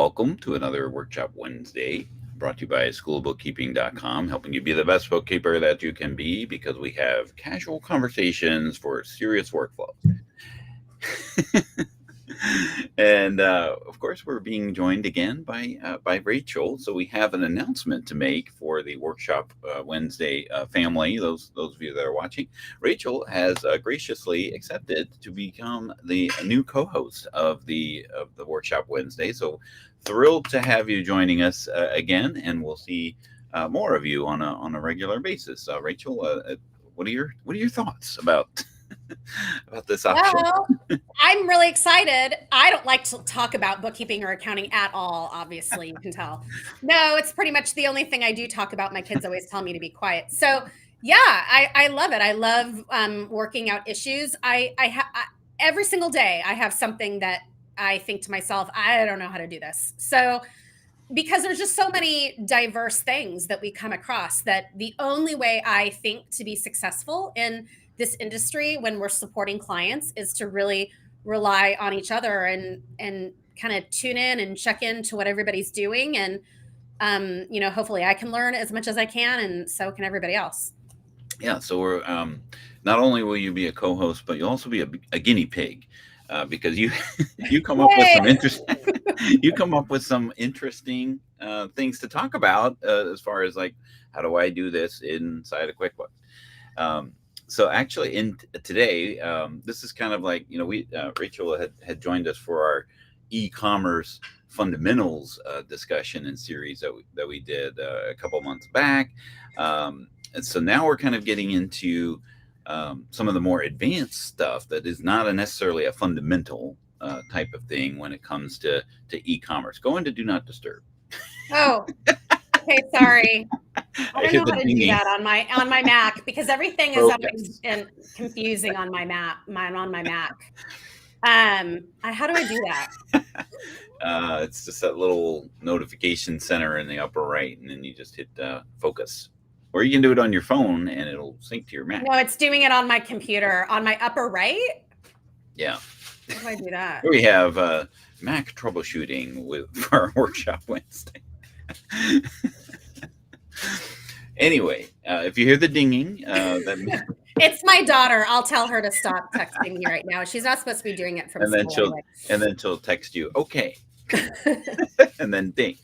welcome to another Workshop Wednesday brought to you by schoolbookkeeping.com, helping you be the best bookkeeper that you can be because we have casual conversations for serious workflow. And of course, we're being joined again by Rachel. So we have an announcement to make for the Workshop Wednesday family. Those of you that are watching, Rachel has graciously accepted to become the new co-host of the Workshop Wednesday. So thrilled to have you joining us again, and we'll see more of you on a regular basis. Rachel, what are your thoughts about about this option? Well, I'm really excited. I don't like to talk about bookkeeping or accounting at all, obviously, you can tell. No, it's pretty much the only thing I do talk about. My kids always tell me to be quiet. So, yeah, I love it. I love working out issues. Every single day I have something that I think to myself, I don't know how to do this. So, because there's just so many diverse things that we come across, that the only way I think to be successful in this industry when we're supporting clients is to really rely on each other and kind of tune in and check into what everybody's doing. And hopefully I can learn as much as I can, and so can everybody else. Yeah, so we're not only will you be a co-host, but you'll also be a guinea pig because you come up with some interesting you come up with some interesting things to talk about as far as like, how do I do this inside of QuickBooks. So actually, in today, this is kind of like, we Rachel had joined us for our e-commerce fundamentals discussion and series that we did a couple months back. And so now we're kind of getting into some of the more advanced stuff that is not necessarily a fundamental type of thing when it comes to e-commerce. Go into Do Not Disturb. Oh, okay, sorry. I don't know how to dinging. do that on my Mac, because everything is up and confusing on my Mac. How do I do that? It's just that little notification center in the upper right, and then you just hit focus. Or you can do it on your phone, and it'll sync to your Mac. No, it's doing it on my computer, on my upper right. Yeah. How do I do that? We have Mac troubleshooting for our Workshop Wednesday. Anyway, if you hear the dinging, that it's my daughter. I'll tell her to stop texting me right now. She's not supposed to be doing it from school. And then she'll text you, okay, and then ding.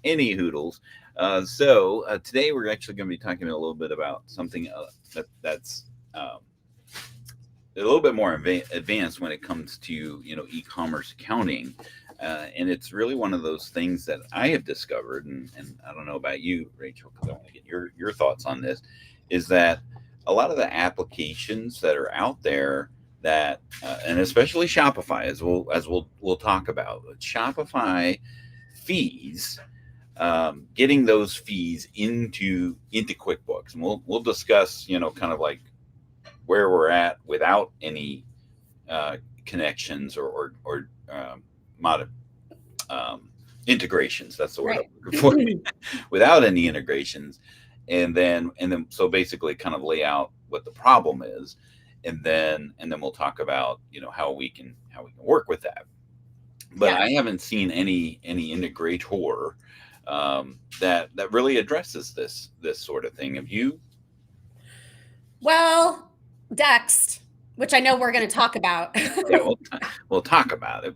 Any hoodles. So today we're actually going to be talking a little bit about something that's a little bit more advanced when it comes to e-commerce accounting. And it's really one of those things that I have discovered, and I don't know about you, Rachel, because I want to get your thoughts on this, is that a lot of the applications that are out there that, and especially Shopify, as we'll talk about, Shopify fees, getting those fees into QuickBooks, and we'll discuss, kind of like where we're at without any connections or integrations. That's the word I'm looking for. Without any integrations, and then so basically kind of lay out what the problem is, and then we'll talk about how we can work with that. But I haven't seen any integrator that really addresses this sort of thing. Have you? Well, Dext, which I know we're going to talk about. Yeah, we'll talk about it,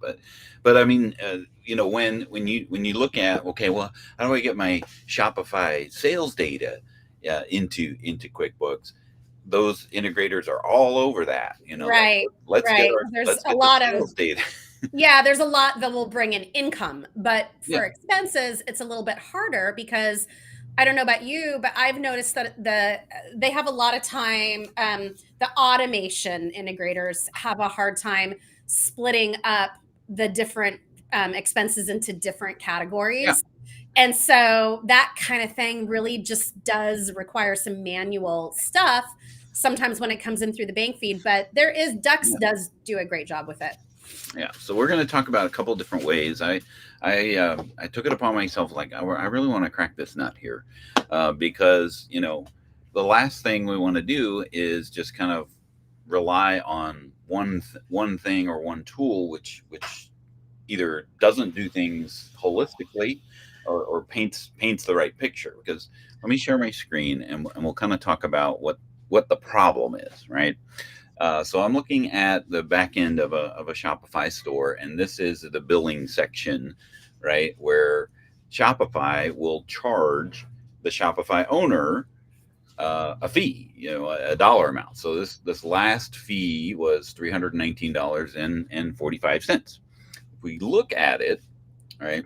but I mean, when you look at, okay, well, how do I get my Shopify sales data into QuickBooks? Those integrators are all over that. Right. Let's get a lot of sales data. Yeah, there's a lot that will bring in income, but for expenses, it's a little bit harder, because I don't know about you, but I've noticed that they have a lot of time. The automation integrators have a hard time splitting up the different expenses into different categories. Yeah. And so that kind of thing really just does require some manual stuff sometimes when it comes in through the bank feed. But Dext does do a great job with it. Yeah, so we're going to talk about a couple different ways. I took it upon myself, like, I really want to crack this nut here, because the last thing we want to do is just kind of rely on one thing or one tool, which either doesn't do things holistically or paints the right picture. Because let me share my screen and we'll kind of talk about what the problem is, right? So I'm looking at the back end of a Shopify store, and this is the billing section, right, where Shopify will charge the Shopify owner a fee, a dollar amount. So this last fee was $319.45. If we look at it, right,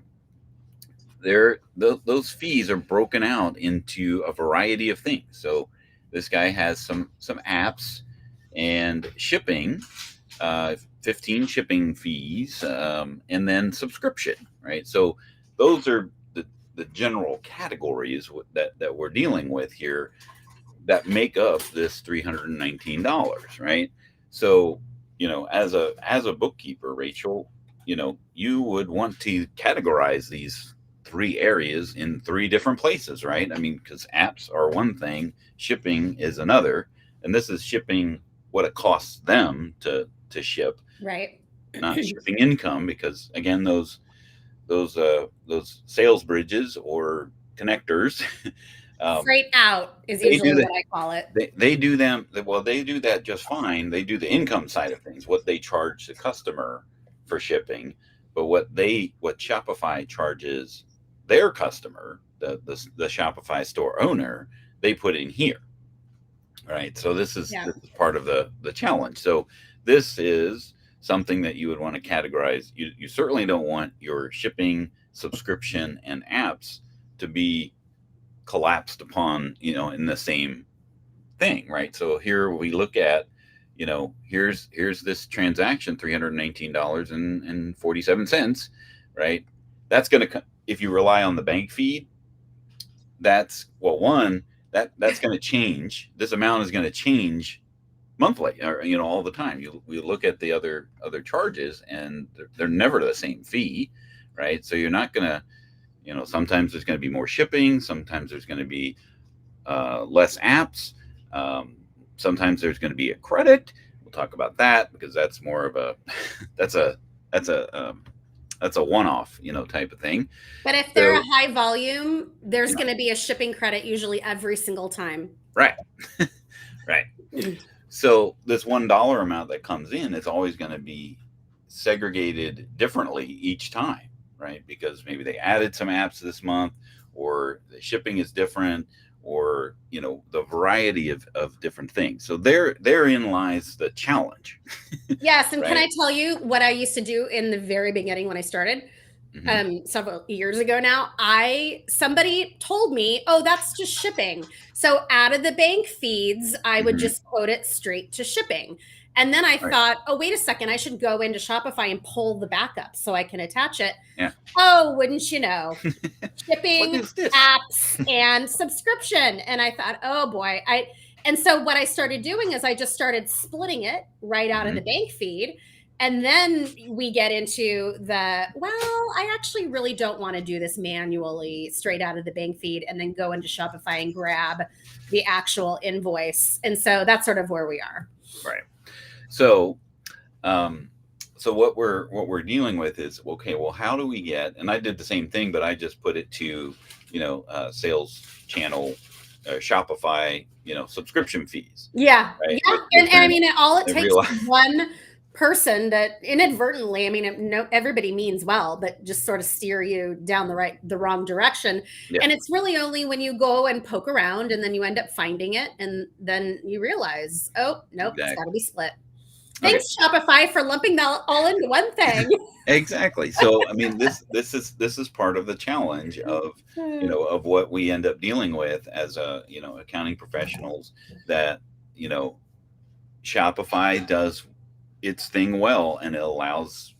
those fees are broken out into a variety of things. So this guy has some apps and shipping, 15 shipping fees, and then subscription, right? So those are the general categories that we're dealing with here that make up this $319, right? So, as a bookkeeper, Rachel, you would want to categorize these three areas in three different places, right? I mean, because apps are one thing, shipping is another, and this is shipping what it costs them to ship, right? Not shipping income, because again, those sales bridges or connectors. Freight out is usually what I call it. They do them well. They do that just fine. They do the income side of things, what they charge the customer for shipping, but what Shopify charges their customer, the Shopify store owner, they put in here, right? So this is part of the challenge. So this is something that you would want to categorize. You certainly don't want your shipping, subscription, and apps to be collapsed upon, in the same thing, right? So here we look at, here's this transaction, $319.47, right? That's going to, if you rely on the bank feed, that's going to change. This amount is going to change monthly, or all the time. We look at the other charges, and they're never the same fee, right? So you're not going to, sometimes there's going to be more shipping, sometimes there's going to be less apps, sometimes there's going to be a credit. We'll talk about that, because that's more of a that's a one-off, type of thing. But if they're a high volume, there's going to be a shipping credit usually every single time. Right. Right. So this $1 amount that comes in is always going to be segregated differently each time, right? Because maybe they added some apps this month, or the shipping is different, or the variety of different things. So therein lies the challenge. Yes, and right? Can I tell you what I used to do in the very beginning when I started? Several years ago now, somebody told me, oh, that's just shipping. So out of the bank feeds, I would just quote it straight to shipping. And then I thought, oh, wait a second, I should go into Shopify and pull the backup so I can attach it. Yeah. Oh, wouldn't you know, shipping, apps, and subscription. And I thought, oh boy. And so what I started doing is I just started splitting it right out of the bank feed. And then we get into I actually really don't want to do this manually straight out of the bank feed and then go into Shopify and grab the actual invoice. And so that's sort of where we are. Right. So, what we're dealing with is, okay, well, how do we get, and I did the same thing, but I just put it to, sales channel, Shopify, subscription fees. Yeah. Right? Yeah. And I mean, it takes one person that inadvertently, I mean, everybody means well, but just sort of steer you down the wrong direction. Yeah. And it's really only when you go and poke around and then you end up finding it, and then you realize, oh, nope, It's got to be split. Thanks, Shopify, for lumping that all into one thing. Exactly. So, I mean, this is part of the challenge of, of what we end up dealing with as accounting professionals, that, Shopify does its thing well, and it allows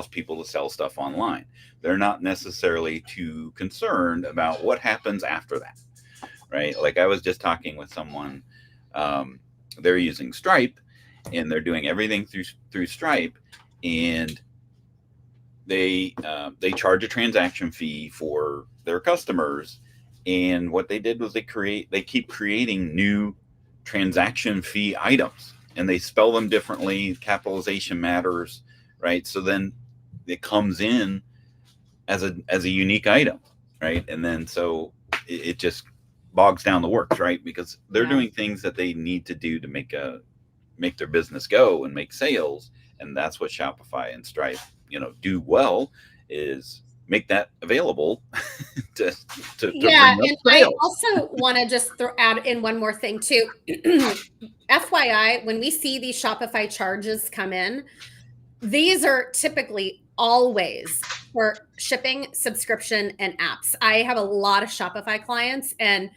people to sell stuff online. They're not necessarily too concerned about what happens after that, right? Like I was just talking with someone, they're using Stripe, and they're doing everything through Stripe, and they charge a transaction fee for their customers. And what they did was they keep creating new transaction fee items, and they spell them differently. Capitalization matters, right? So then it comes in as a unique item, right? And then so it just bogs down the works, right? Because they're doing things that they need to do to make their business go and make sales, and that's what Shopify and Stripe, do well, is make that available to Yeah, bring up and I sales. also want to just add in one more thing too. FYI, when we see these Shopify charges come in, these are typically always for shipping, subscription, and apps. I have a lot of Shopify clients, and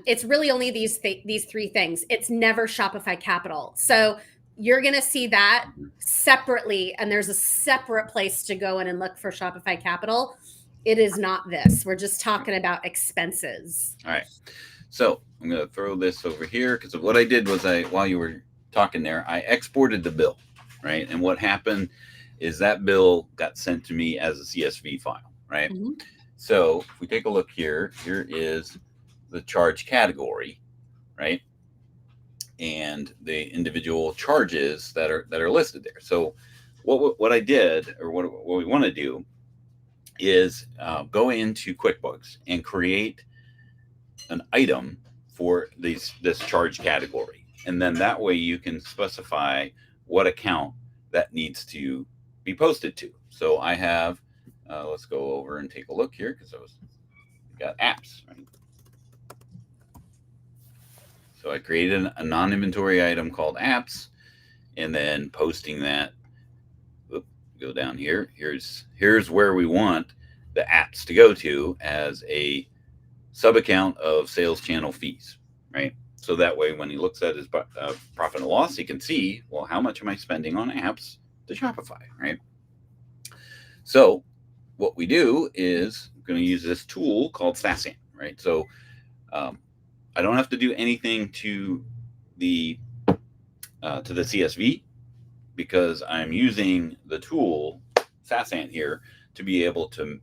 it's really only these three things. It's never Shopify Capital. So you're going to see that separately, and there's a separate place to go in and look for Shopify Capital. It is not this. We're just talking about expenses. All right. So I'm going to throw this over here, because what I did was while you were talking there, I exported the bill, right? And what happened is that bill got sent to me as a CSV file, right? Mm-hmm. So if we take a look here is the charge category, right? And the individual charges that are listed there. So what I did, or what we want to do, is go into QuickBooks and create an item for this charge category, and then that way you can specify what account that needs to be posted to. So I have, let's go over and take a look here, because got apps, right? So I created a non-inventory item called apps, and then posting that. Go down here. Here's where we want the apps to go to as a sub account of sales channel fees, right? So that way, when he looks at his profit and loss, he can see, well, how much am I spending on apps to Shopify, right? So what we do is I'm going to use this tool called Saasant, right? So I don't have to do anything to the CSV, because I'm using the tool Saasant here to be able to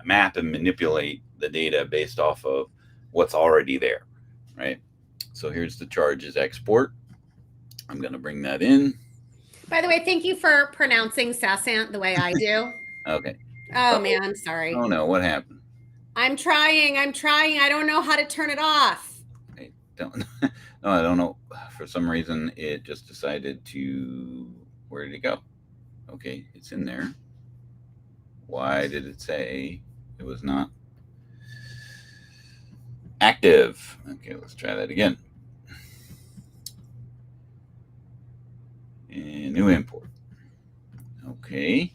map and manipulate the data based off of what's already there, right? So here's the charges export. I'm going to bring that in. By the way, thank you for pronouncing Saasant the way I do. Okay. Oh man, I'm sorry. Oh no, what happened? I'm trying. I don't know how to turn it off. I don't know. For some reason, it just decided to. Where did it go? Okay, it's in there. Why did it say it was not active? Okay, let's try that again. And new import. Okay.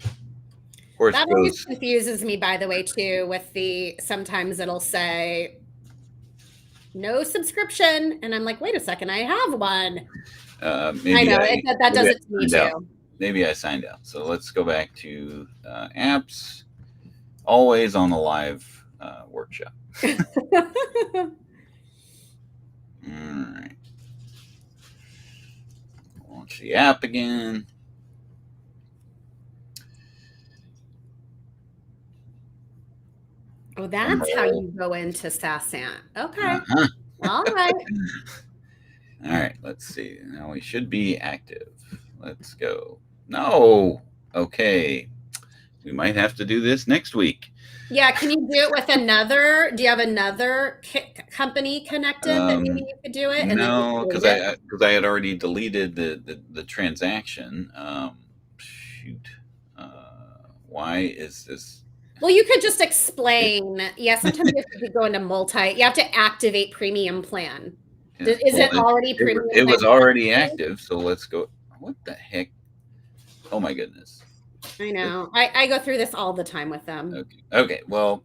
Of course, that always confuses me, by the way, too, with sometimes it'll say no subscription, and I'm like, wait a second, I have one. I know that does it to me too. Maybe I signed out. So let's go back to apps. Always on the live workshop. All right. Launch the app again. Oh, that's how you go into Saasant. Okay. All right. All right. Let's see. Now we should be active. Let's go. No. Okay. We might have to do this next week. Yeah. Can you do it with another? Do you have another company connected that maybe you could do it? No, because I had already deleted the transaction. Shoot. Why is this? Well, you could just explain. Yeah, sometimes you have to go into you have to activate premium plan. Yeah. Is it already premium? It was already active, so let's go. What the heck? Oh my goodness. I know. I go through this all the time with them. Okay. Well,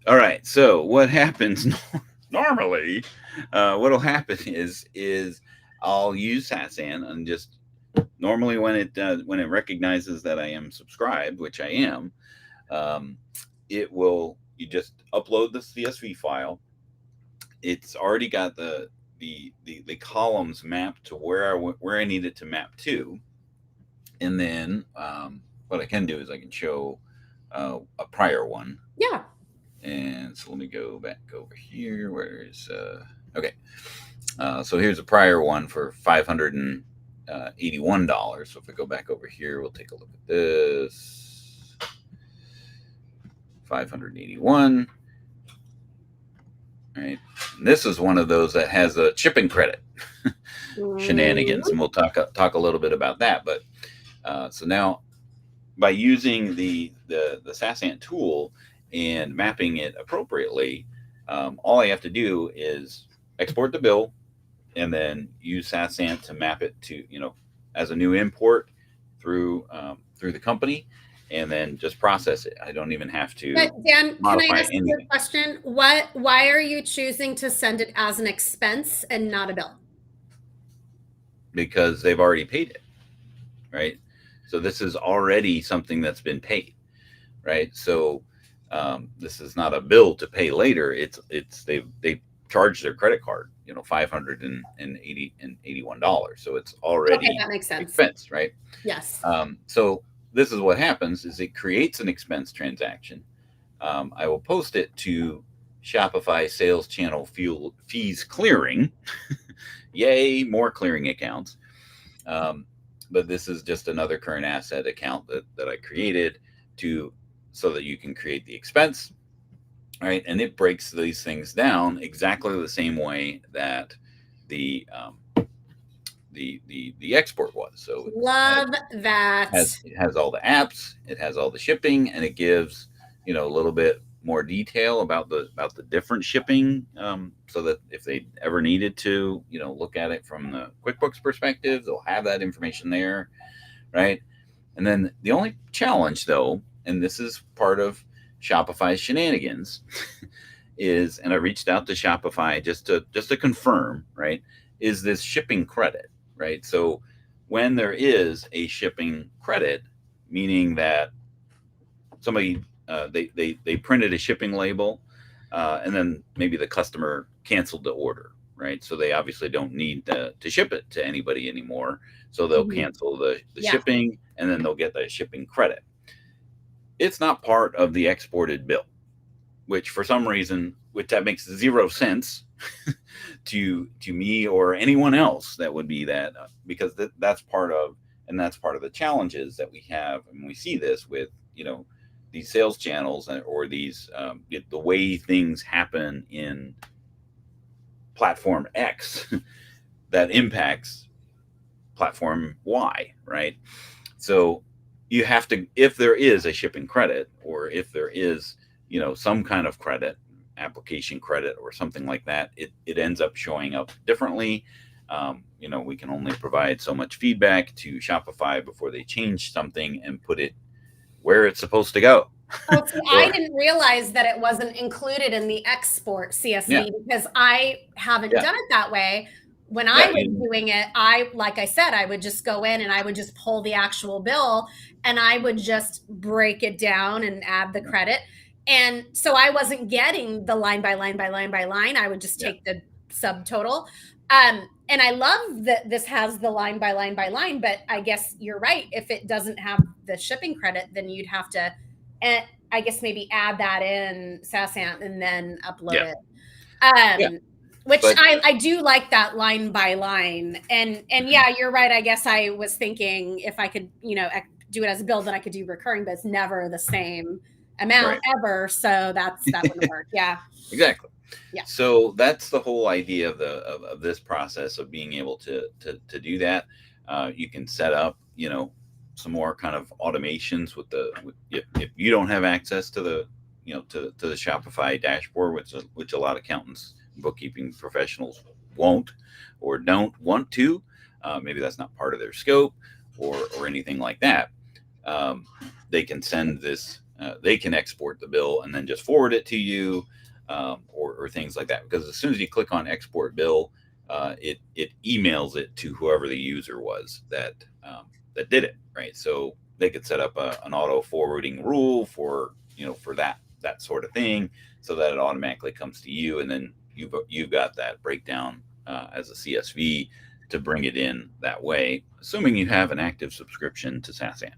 all right. So what happens normally? What'll happen is I'll use Saasant, and just normally when it recognizes that I am subscribed, which I am, you just upload the CSV file. It's already got the columns mapped to where I need it to map to. And then what I can do is I can show a prior one. Yeah. And so let me go back over here. Where is okay. So here's a prior one for $500 $81. So if we go back over here, we'll take a look at this. 581. Right. And this is one of those that has a shipping credit shenanigans, and we'll talk a little bit about that. But so now, by using the Saasant tool and mapping it appropriately, all I have to do is export the bill, and then use Saasant to map it to, as a new import through the company, and then just process it. I don't even have to. But Dan, can I ask anything. you a question? Why are you choosing to send it as an expense and not a bill? Because they've already paid it, right? So this is already something that's been paid, right? So this is not a bill to pay later. It's they charged their credit card, $581. So it's already okay, that makes sense. Expense, right? Yes. So this is what happens: is it creates an expense transaction. I will post it to Shopify Sales Channel Fees Clearing. Yay, more clearing accounts. But this is just another current asset account that I created so that you can create the expense, right? And it breaks these things down exactly the same way that the export was. So love that. It has all the apps, it has all the shipping, and it gives a little bit more detail about the different shipping, so that if they ever needed to look at it from the QuickBooks perspective, they'll have that information there, right? And then the only challenge, though, and this is part of Shopify's shenanigans, is, and I reached out to Shopify just to confirm, right, is this shipping credit, right? So when there is a shipping credit, meaning that somebody they printed a shipping label, and then maybe the customer canceled the order, right? So they obviously don't need to ship it to anybody anymore. So they'll cancel the shipping, and then they'll get the shipping credit. It's not part of the exported bill, which for some reason, that makes zero sense to me or anyone else that would be that, because that's part of the challenges that we have, and we see this with these sales channels, or these the way things happen in platform X that impacts platform Y, right? So you have to, if there is a shipping credit, or if there is some kind of credit, application credit or something like that, it ends up showing up differently. We can only provide so much feedback to Shopify before they change something and put it where it's supposed to go. Oh, see, I didn't realize that it wasn't included in the export CSV, because I haven't done it that way. When I was doing it, like I said, I would just go in and I would just pull the actual bill, and I would just break it down and add the credit. And so I wasn't getting the line by line by line by line. I would just take the subtotal. And I love that this has the line by line by line, but I guess you're right. If it doesn't have the shipping credit, then you'd have to, I guess, maybe add that in Saasant and then upload it. Which I do like that line by line. And yeah, you're right. I guess I was thinking if I could, do it as a bill, then I could do recurring, but it's never the same amount ever. So that wouldn't work. Yeah. Exactly. Yeah. So that's the whole idea of this process of being able to do that. You can set up, some more kind of automations if you don't have access to the, to the Shopify dashboard, which a lot of accountants, bookkeeping professionals won't or don't want to. Maybe that's not part of their scope or anything like that. They can send this. They can export the bill and then just forward it to you. Or things like that, because as soon as you click on export bill, it emails it to whoever the user was that did it, right? So they could set up an auto forwarding rule for that sort of thing, so that it automatically comes to you, and then you've got that breakdown as a CSV to bring it in that way, assuming you have an active subscription to Saasant.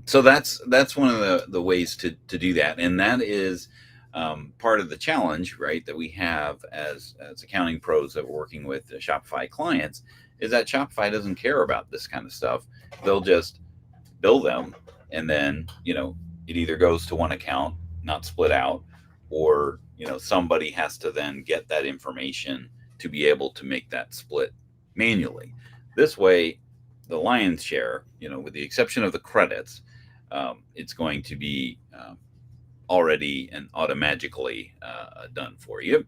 So that's one of the ways to do that, and that is part of the challenge, right, that we have as accounting pros that we're working with Shopify clients is that Shopify doesn't care about this kind of stuff. They'll just bill them, and then it either goes to one account, not split out, or somebody has to then get that information to be able to make that split manually. This way, the lion's share, with the exception of the credits, it's going to be already and automatically done for you.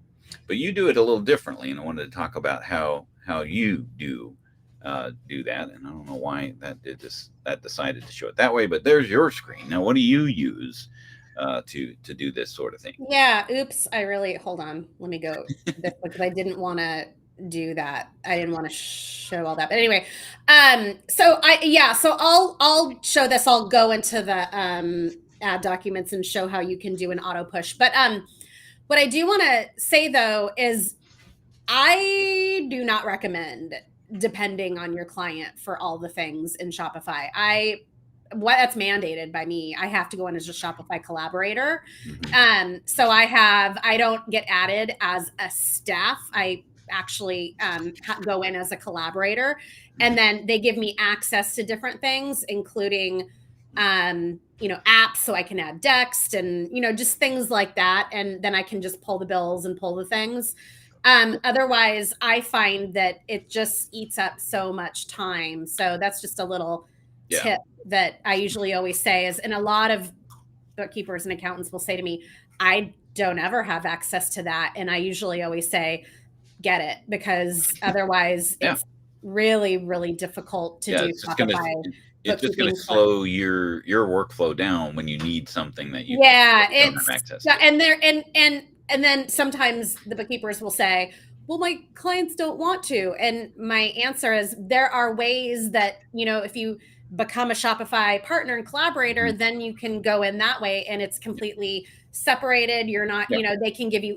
But you do it a little differently, and I wanted to talk about how you do that. And I don't know why that decided to show it that way, but there's your screen. Now, what do you use to do this sort of thing? Yeah. Oops. Hold on. Let me go this because I didn't want to do that. I didn't want to show all that. But anyway, so I'll show this. I'll go into the add documents and show how you can do an auto push. But what I do want to say though is I do not recommend depending on your client for all the things in Shopify. That's mandated by me. I have to go in as a Shopify collaborator. So I don't get added as a staff. I actually go in as a collaborator, and then they give me access to different things, including apps, so I can add Dext and just things like that, and then I can just pull the bills and pull the things. Otherwise, I find that it just eats up so much time. So that's just a little tip that I usually always say is, and a lot of bookkeepers and accountants will say to me, I don't ever have access to that. And I usually always say, get it, because otherwise it's really, really difficult to do Shopify. It's just going to slow your workflow down when you need something that you don't have access to. And then sometimes the bookkeepers will say, well, my clients don't want to. And my answer is there are ways that, if you become a Shopify partner and collaborator, then you can go in that way, and it's completely separated. You're not, they can give you,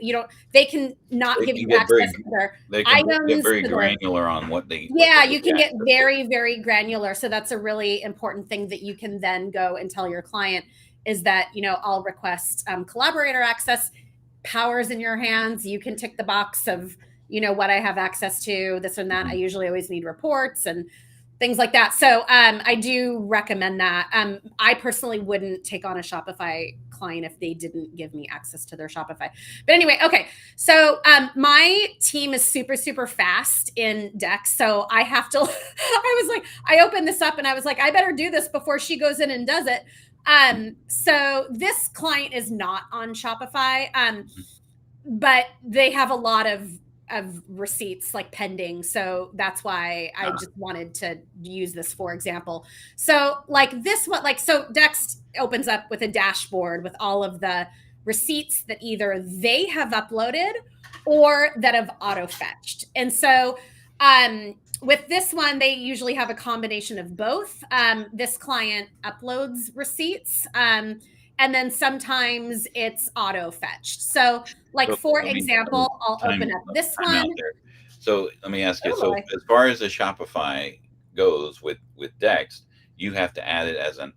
they can not give you access to their items. They can get very granular on what they. You can get very, very granular. So that's a really important thing that you can then go and tell your client is that, I'll request collaborator access. Power's in your hands. You can tick the box of, what I have access to, this and that. I usually always need reports and things like that. So I do recommend that. I personally wouldn't take on a Shopify client if they didn't give me access to their Shopify. But anyway, okay. So my team is super, super fast in Dext. So I have to, I opened this up and I was like, I better do this before she goes in and does it. So this client is not on Shopify, but they have a lot of receipts pending. So that's why I just wanted to use this for example. So this one, so Dext opens up with a dashboard with all of the receipts that either they have uploaded or that have auto fetched. And so, with this one, they usually have a combination of both. This client uploads receipts, and then sometimes it's auto fetched. So, for example, I'll open up this one. So let me ask you. So as far as the Shopify goes with Dext, you have to add it as an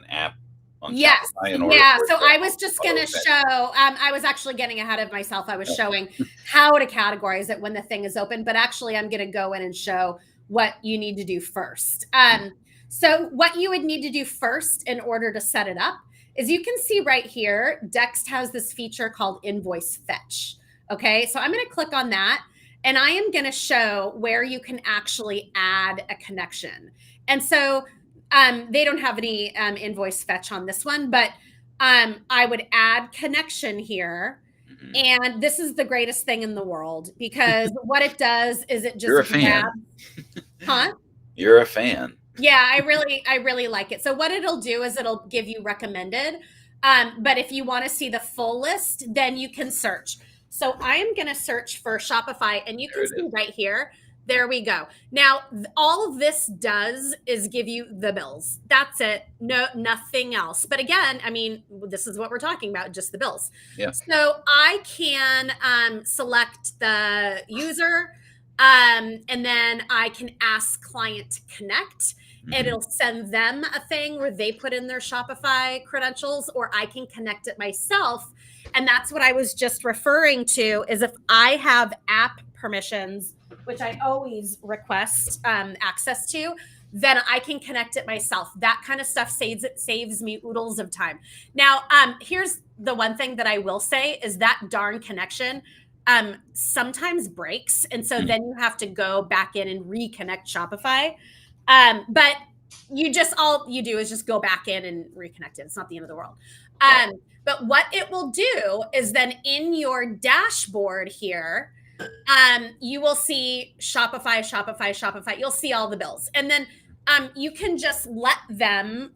app on Shopify in order. So I was just going to show. I was actually getting ahead of myself. I was showing how to categorize it when the thing is open, but actually I'm going to go in and show what you need to do first. So what you would need to do first in order to set it up is you can see right here, Dext has this feature called invoice fetch. Okay, so I'm going to click on that, and I am going to show where you can actually add a connection. And so they don't have any invoice fetch on this one, but I would add connection here. And this is the greatest thing in the world because what it does is it just You're a fan. You're a fan. Yeah, I really like it. So what it'll do is it'll give you recommended. But if you want to see the full list, then you can search. So I am going to search for Shopify, and you can see right here. There we go. Now, all of this does is give you the bills. That's it. No, nothing else. But again, I mean, this is what we're talking about, just the bills. Yeah. So I can select the user, and then I can ask client to connect. And it'll send them a thing where they put in their Shopify credentials, or I can connect it myself. And that's what I was just referring to, is if I have app permissions, which I always request access to, then I can connect it myself. That kind of stuff saves me oodles of time. Now, here's the one thing that I will say is that darn connection sometimes breaks. And so then you have to go back in and reconnect Shopify. But all you do is just go back in and reconnect it. It's not the end of the world. But what it will do is then in your dashboard here, you will see Shopify. You'll see all the bills. And then you can just let them,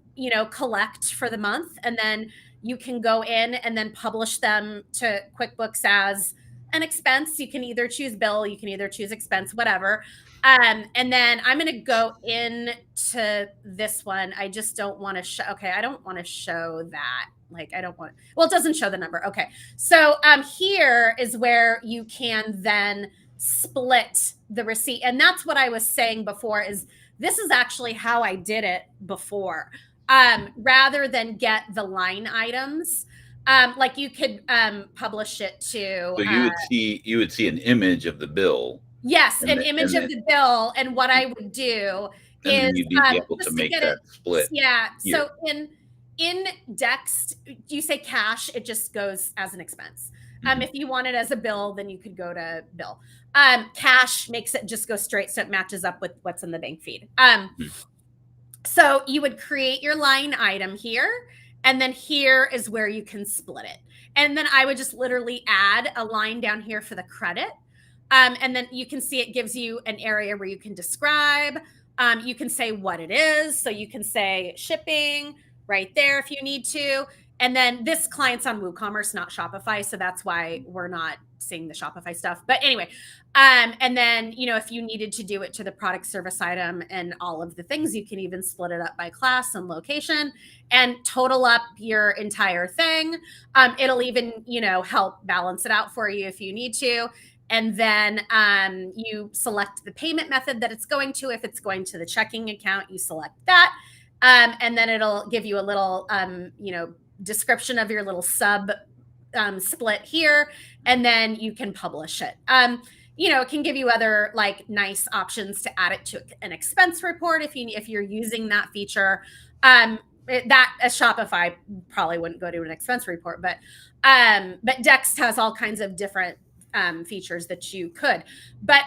collect for the month. And then you can go in and then publish them to QuickBooks as an expense. You can either choose bill, you can either choose expense, whatever. And then I'm going to go into this one. I just don't want to show. Okay. I don't want to show that. It doesn't show the number. Okay. So here is where you can then split the receipt. And that's what I was saying before, is this is actually how I did it before. Rather than get the line items, like you could publish it to. So you would see an image of the bill. Yes, an image of the bill. And what I would do is you'd be able to make that split. Yeah. Here. So in Dext, you say cash, it just goes as an expense. If you want it as a bill, then you could go to bill. Cash makes it just go straight, so it matches up with what's in the bank feed. So you would create your line item here, and then here is where you can split it. And then I would just literally add a line down here for the credit. And then you can see it gives you an area where you can describe. You can say what it is. So you can say shipping right there if you need to. And then this client's on WooCommerce, not Shopify. So that's why we're not seeing the Shopify stuff. But anyway, and then, if you needed to do it to the product, service, item, and all of the things, you can even split it up by class and location and total up your entire thing. It'll even, help balance it out for you if you need to. And then you select the payment method that it's going to. If it's going to the checking account, you select that. And then it'll give you a little, description of your little sub split here. And then you can publish it. It can give you other nice options to add it to an expense report if you're using that feature. That as Shopify probably wouldn't go to an expense report, but Dext has all kinds of different features that you could. But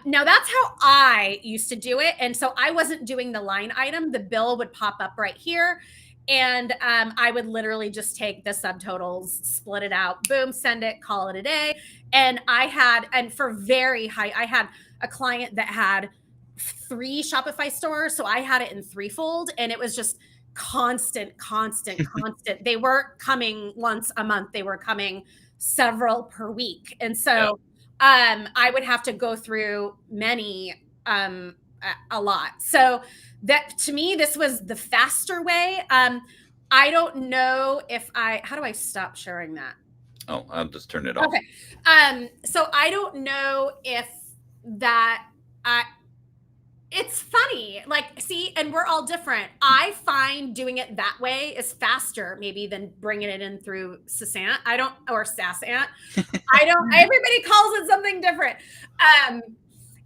now that's how I used to do it. And so I wasn't doing the line item. The bill would pop up right here. And I would literally just take the subtotals, split it out, boom, send it, call it a day. And I had a client that had 3 Shopify stores. So I had it in threefold, and it was just constant. They weren't coming once a month. They were coming several per week. And so I would have to go through many, a lot. So that, to me, this was the faster way. I don't know how do I stop sharing that? Oh, I'll just turn it off. Okay. So I don't know if it's funny, see, and we're all different. I find doing it that way is faster maybe than bringing it in through Saasant. Or Saasant. Everybody calls it something different.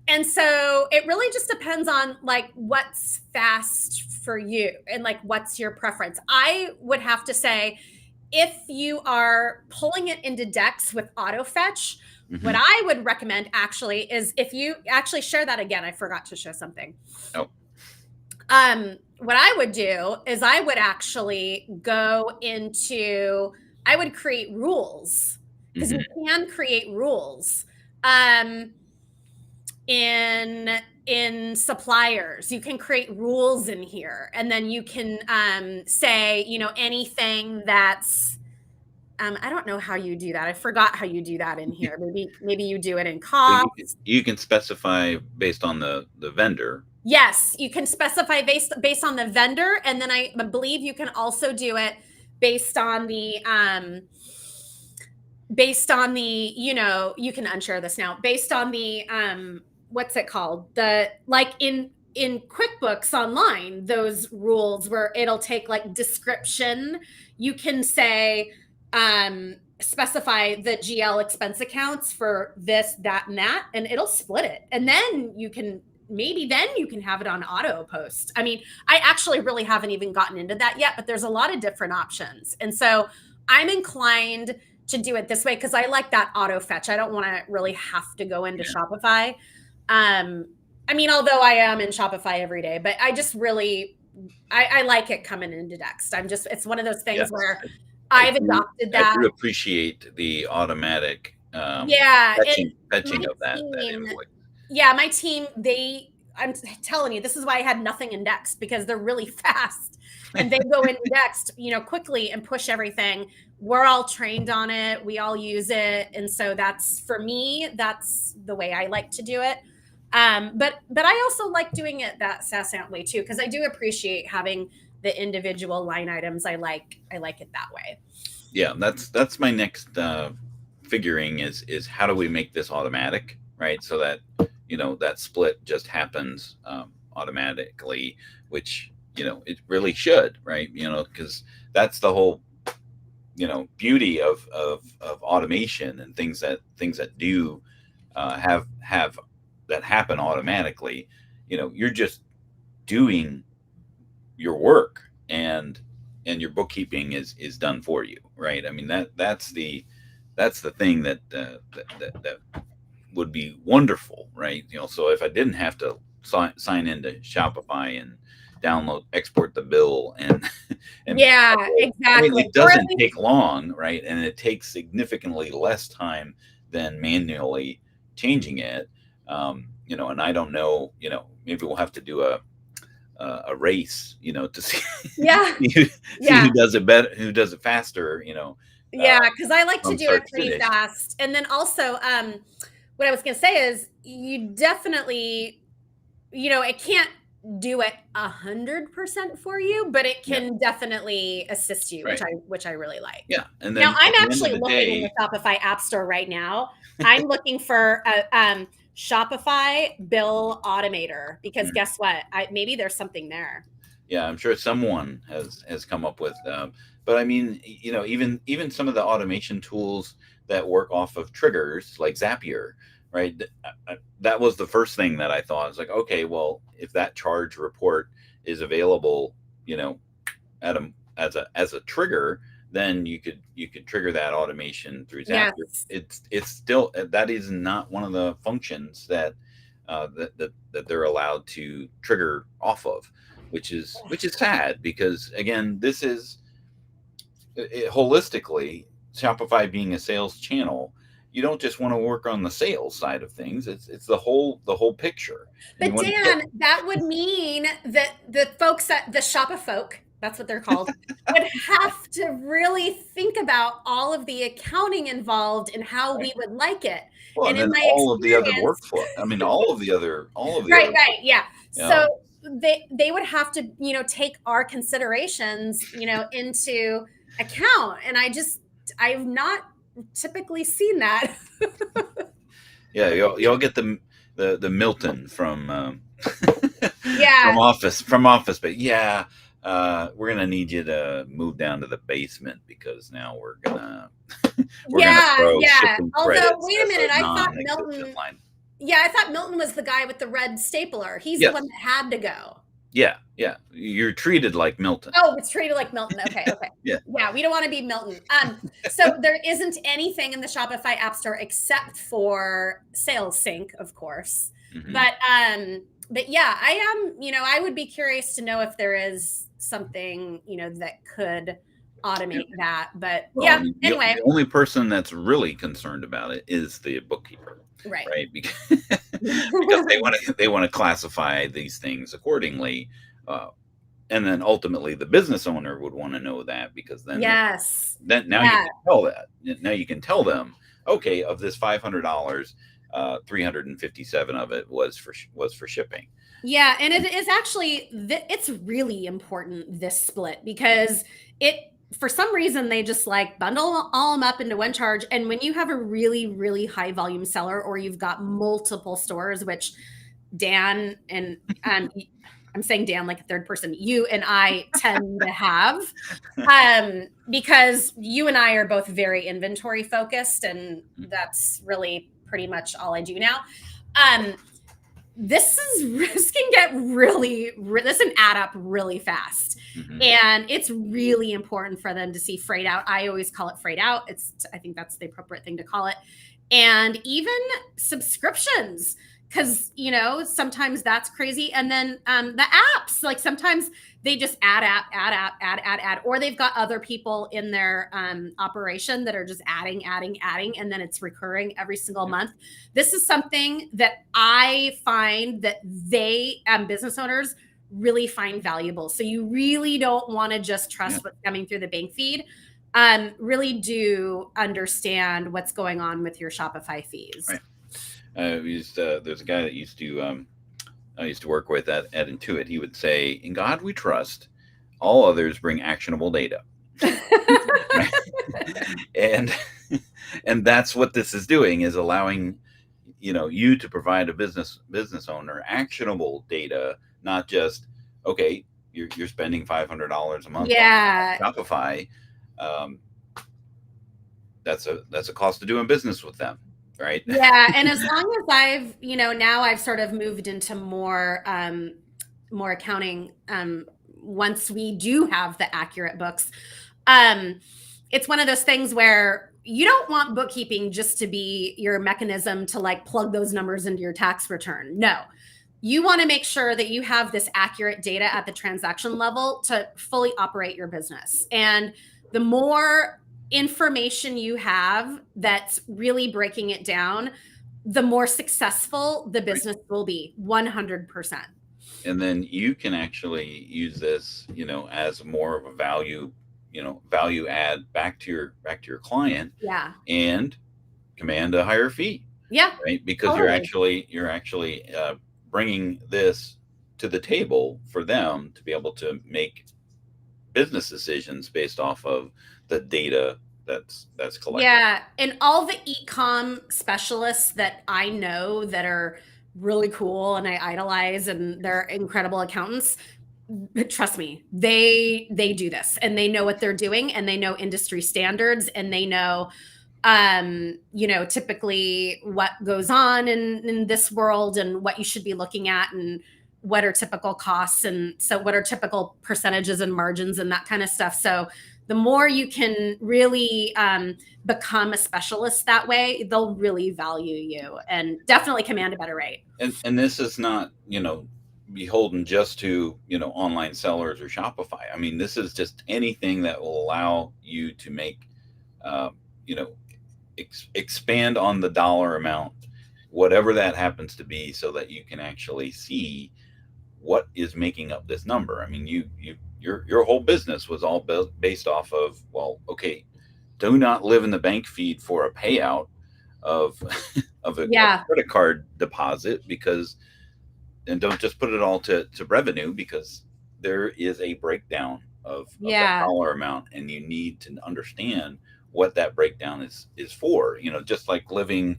And so it really just depends on what's fast for you and what's your preference. I would have to say, if you are pulling it into Dext with auto fetch, what I would recommend actually is if you actually share that again. I forgot to show something. Oh. What I would do is I would actually I would create rules, because you can create rules. In suppliers, you can create rules in here, and then you can say, anything that's I don't know how you do that. I forgot how you do that in here. Maybe you do it in cost. You can specify based on the vendor. Yes, you can specify based on the vendor, and then I believe you can also do it based on the you can unshare this now, based on the what's it called? In QuickBooks Online, those rules where it'll take description. You can say, specify the GL expense accounts for this, that, and that, and it'll split it. And then you can have it on auto post. I mean, I actually really haven't even gotten into that yet, but there's a lot of different options. And so I'm inclined to do it this way because I like that auto fetch. I don't want to really have to go into Shopify. I mean, although I am in Shopify every day, but I just really, I like it coming into Dext. It's one of those things where I've adopted that. I do appreciate the automatic fetching of that invoice. Yeah, my team, I'm telling you, this is why I had nothing in Dext, because they're really fast and they go into Dext, quickly and push everything. We're all trained on it. We all use it. And so for me, that's the way I like to do it. But I also like doing it that Saasant way too, because I do appreciate having the individual line items. I like it that way. Yeah, that's my next figuring is how do we make this automatic, right? So that that split just happens automatically, which it really should, right? Because that's the whole beauty of automation and things that do have that happen automatically. You're just doing your work, and your bookkeeping is done for you, right? I mean, that's the thing that would be wonderful, right? So if I didn't have to sign into Shopify and export the bill and yeah, exactly. I mean, it doesn't take long, right? And it takes significantly less time than manually changing it. And I don't know, maybe we'll have to do a race, to see, who does it better, who does it faster, because I like to do it pretty fast. And then also, what I was going to say is you definitely, it can't do it 100% for you, but it can definitely assist you, right, which I really like. Yeah. And then now I'm actually looking in the Shopify App Store right now. I'm looking for a Shopify bill automator, because guess what? Maybe there's something there. Yeah, I'm sure someone has come up with but I mean, even some of the automation tools that work off of triggers like Zapier, right? That was the first thing that I thought. It's like, okay, well, if that charge report is available, as a trigger, then you could trigger that automation through Zapier. Yes. It's still, that is not one of the functions that they're allowed to trigger off of, which is sad, because again, this is holistically, Shopify being a sales channel, you don't just want to work on the sales side of things. It's the whole picture. But Dan, that would mean that the folks at the Shopafolk, that's what they're called, would have to really think about all of the accounting involved and how we would like it. Well, and then all of the other workflow. I mean, all of the other. Right, yeah. So they would have to, take our considerations, into account. And I've not typically seen that. Yeah, y'all get the Milton from from office, but we're gonna need you to move down to the basement, because now we're gonna throw shipping although wait a minute, I thought Milton I thought Milton was the guy with the red stapler. He's the one that had to go. Yeah. You're treated like Milton. Oh, it's treated like Milton. Okay. Yeah, we don't want to be Milton. So there isn't anything in the Shopify App Store except for Sales Sync, of course. Mm-hmm. But yeah, I am. I would be curious to know if there is something that could automate that. But anyway, the only person that's really concerned about it is the bookkeeper. Right. Because they want to classify these things accordingly. And then ultimately the business owner would want to know that, because then now you can tell that. Now you can tell them, okay, of this $500, 357 of it was for shipping. Yeah, and it is actually it's really important, this split, because for some reason they just bundle all them up into one charge. And when you have a really, really high volume seller, or you've got multiple stores, which Dan and I'm saying Dan like a third person, you and I tend to have, because you and I are both very inventory focused, and that's really pretty much all I do now. This can get this can add up really fast. Mhm. And it's really important for them to see freight out. I always call it freight out. I think that's the appropriate thing to call it. And even subscriptions, because sometimes that's crazy. And then the apps, like sometimes they just add, or they've got other people in their operation that are just adding, and then it's recurring every single month. This is something that I find that business owners really find valuable. So you really don't want to just trust what's coming through the bank feed. Really do understand what's going on with your Shopify fees. Right. There's a guy that I used to work with at Intuit. He would say, "In God we trust. All others bring actionable data." Right? And that's what this is doing, is allowing you to provide a business owner actionable data, not just, okay, you're spending $500 a month on Shopify. That's a cost of doing business with them. Right. Yeah. And as long as now I've sort of moved into more accounting. Once we do have the accurate books, it's one of those things where you don't want bookkeeping just to be your mechanism to like plug those numbers into your tax return. No, you want to make sure that you have this accurate data at the transaction level to fully operate your business. And the more information you have that's really breaking it down, the more successful the business will be. 100%. And then you can actually use this, as more of a value add back to your client. Yeah. And command a higher fee. Yeah. Right. Because totally. you're actually bringing this to the table for them to be able to make business decisions based off of the data that's collected. Yeah. And all the e-com specialists that I know that are really cool and I idolize, and they're incredible accountants, trust me, they do this, and they know what they're doing, and they know industry standards, and they know typically what goes on in this world, and what you should be looking at, and what are typical costs, and so what are typical percentages and margins and that kind of stuff. So the more you can really become a specialist that way, they'll really value you and definitely command a better rate. And this is not, beholden just to, online sellers or Shopify. I mean, this is just anything that will allow you to make, expand on the dollar amount, whatever that happens to be, so that you can actually see what is making up this number. I mean, your whole business was all based off of, well, okay, do not live in the bank feed for a payout of a credit card deposit, and don't just put it all to revenue, because there is a breakdown of that dollar amount, and you need to understand what that breakdown is for. Just like living,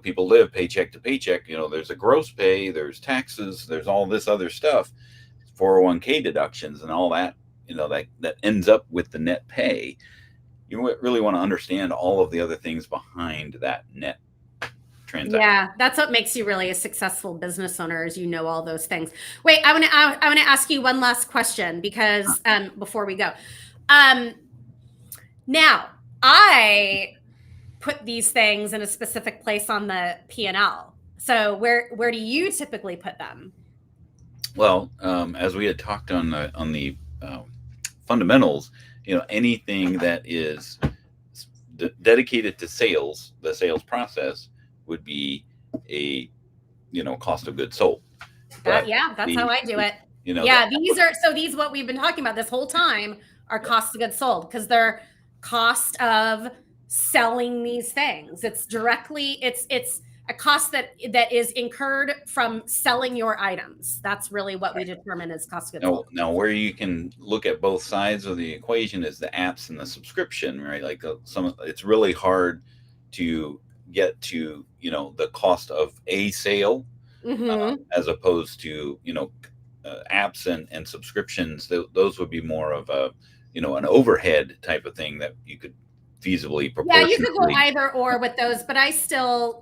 people live paycheck to paycheck. There's a gross pay, there's taxes, there's all this other stuff, 401k deductions and all that, that ends up with the net pay. You really want to understand all of the other things behind that net transaction. Yeah, that's what makes you really a successful business owner, is all those things. Wait, I want to ask you one last question, because before we go, now I put these things in a specific place on the P&L. So where do you typically put them? Well, as we had talked on the fundamentals, anything that is dedicated to sales, the sales process, would be a cost of goods sold. That's how I do it. These what we've been talking about this whole time are cost of goods sold, because they're cost of selling these things. It's a cost that is incurred from selling your items. That's really what we determine as cost of goods sold. Now, where you can look at both sides of the equation is the apps and the subscription, right? Like it's really hard to get to, the cost of a sale, as opposed to, apps and subscriptions, those would be more of a, an overhead type of thing that you could feasibly Yeah, you could go proportionately. either or with those, but I still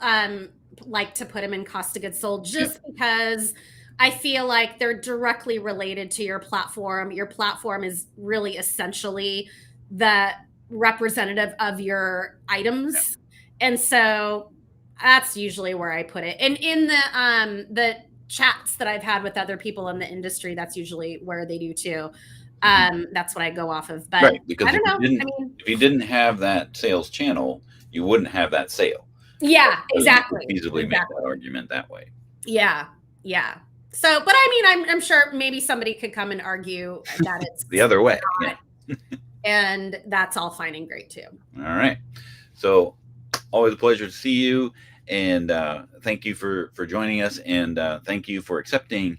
like to put them in cost of goods sold just because I feel like they're directly related to your platform. Your platform is really essentially the representative of your items. And so that's usually where I put it. And in the chats that I've had with other people in the industry, that's usually where they do too. That's what I go off of. But Right, because I don't know. if you didn't have that sales channel, you wouldn't have that sale. Yeah, So exactly. you could feasibly make that argument that way. Yeah, yeah. So, but I mean, I'm sure maybe somebody could come and argue that it's the other way. not, and that's all fine and great too. All right. So always a pleasure to see you, and thank you for joining us, and thank you for accepting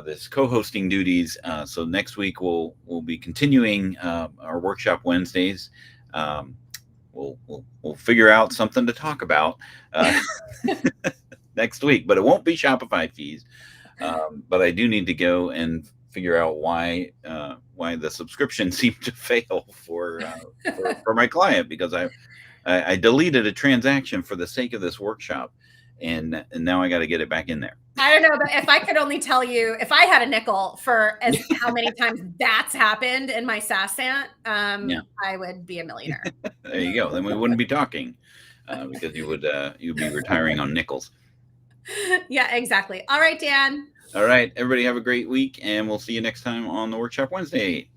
this co-hosting duties. So next week we'll be continuing our workshop Wednesdays. We'll figure out something to talk about next week, but it won't be Shopify fees. But I do need to go and figure out why the subscription seemed to fail for my client, because I deleted a transaction for the sake of this workshop, and now I got to get it back in there. I don't know, but if I could only tell you, if I had a nickel for how many times that's happened in my Saasant, I would be a millionaire. There you go. Then we wouldn't be talking because you'd be retiring on nickels. Yeah, exactly. All right, Dan. All right, everybody have a great week, and we'll see you next time on the Workshop Wednesday.